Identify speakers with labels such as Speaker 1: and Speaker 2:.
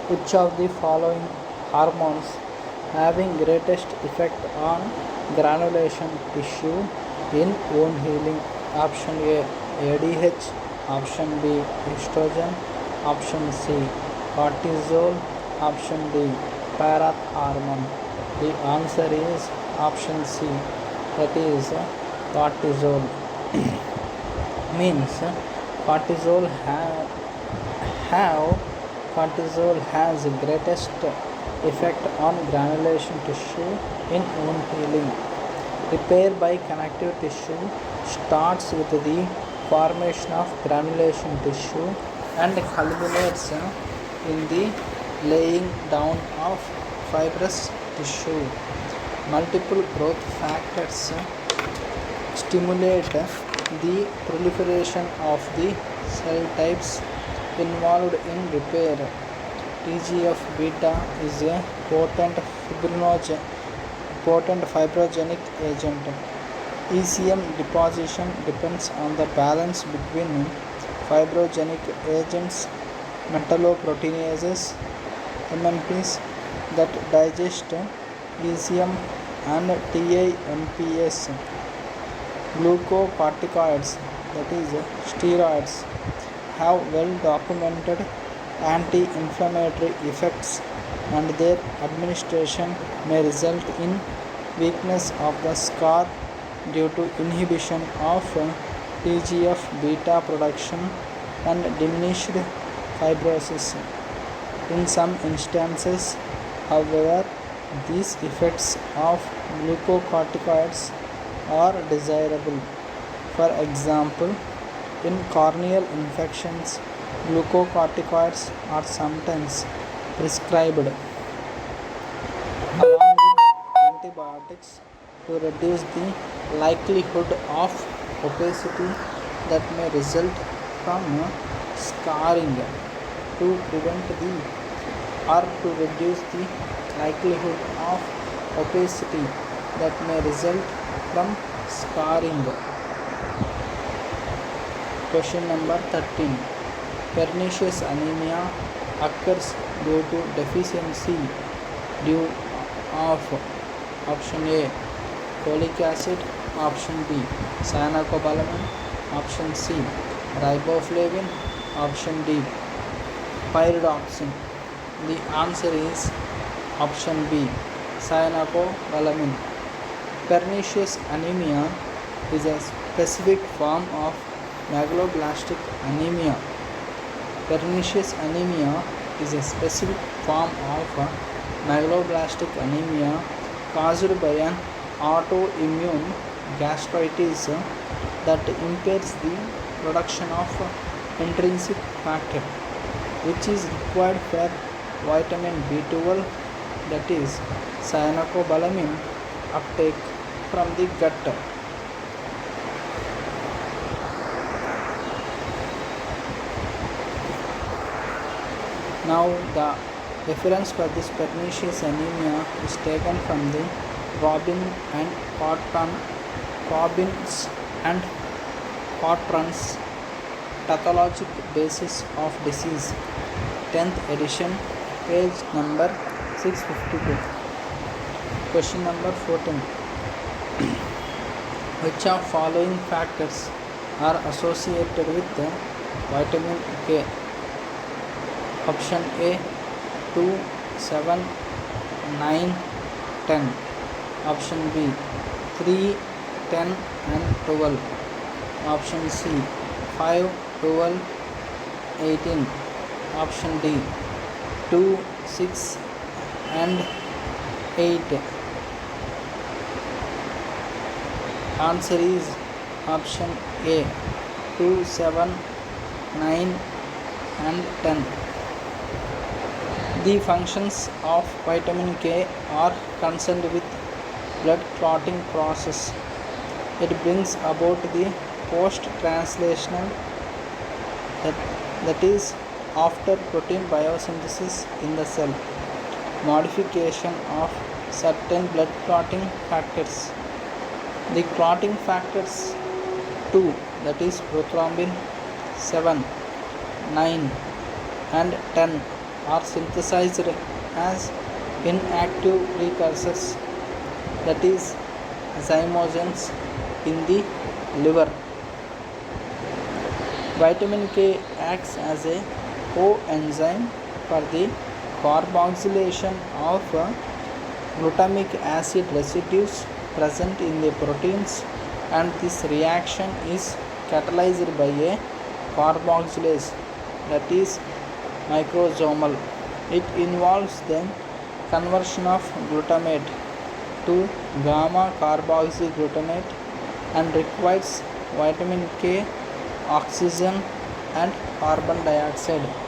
Speaker 1: Which of the following hormones having greatest effect on granulation tissue in wound healing? Option A ADH, option B estrogen, option C cortisol, option D parathormone. The answer is option C, that is cortisol. Means cortisol have cortisol has greatest effect on granulation tissue in wound healing. Repair by connective tissue starts with the formation of granulation tissue and culminates in the laying down of fibrous tissue. Multiple growth factors stimulate the proliferation of the cell types involved in repair. TGF beta is a potent fibrogenic agent. ECM deposition depends on the balance between fibrogenic agents, metalloproteinases, MMPs that digest ECM, and TIMPs. Glucocorticoids, that is steroids, have well documented anti-inflammatory effects, and their administration may result in weakness of the scar due to inhibition of TGF beta production and diminished fibrosis. In some instances, however, these effects of glucocorticoids are desirable. For example, in corneal infections, glucocorticoids are sometimes prescribed along with antibiotics to reduce the likelihood of opacity that may result from scarring, to reduce the likelihood of opacity that may result from scarring. Question number 13. Pernicious anemia occurs due to deficiency due of option A folic acid, option B cyanocobalamin, option C riboflavin, option D pyridoxine. The answer is option B cyanocobalamin. Pernicious anemia is a specific form of megaloblastic anemia. Pernicious anemia is a specific form of megaloblastic anemia caused by an autoimmune gastritis that impairs the production of intrinsic factor, which is required for vitamin B12, that is cyanocobalamin, uptake from the gut. Now the reference for this pernicious anemia is taken from the Robbins and Cotran's Pathologic Basis of Disease, 10th edition, page number 652. Question number 14. Which of following factors are associated with vitamin K? Option A 2, 7, 9, 10. Option B 3, 10 and 12. Option C 5, 12, 18. Option D 2, 6 and 8. Answer is option A 2, 7, 9 and 10. The functions of vitamin K are concerned with blood clotting process. It brings about the post-translational, that is after protein biosynthesis in the cell, modification of certain blood clotting factors. The clotting factors 2, that is prothrombin, 7, 9 and 10 are synthesized as inactive precursors, that is, zymogens, in the liver. Vitamin K acts as a coenzyme for the carboxylation of glutamic acid residues present in the proteins, and this reaction is catalyzed by a carboxylase, that is microsomal. It involves the conversion of glutamate to gamma carboxyglutamate and requires vitamin K, oxygen, and carbon dioxide.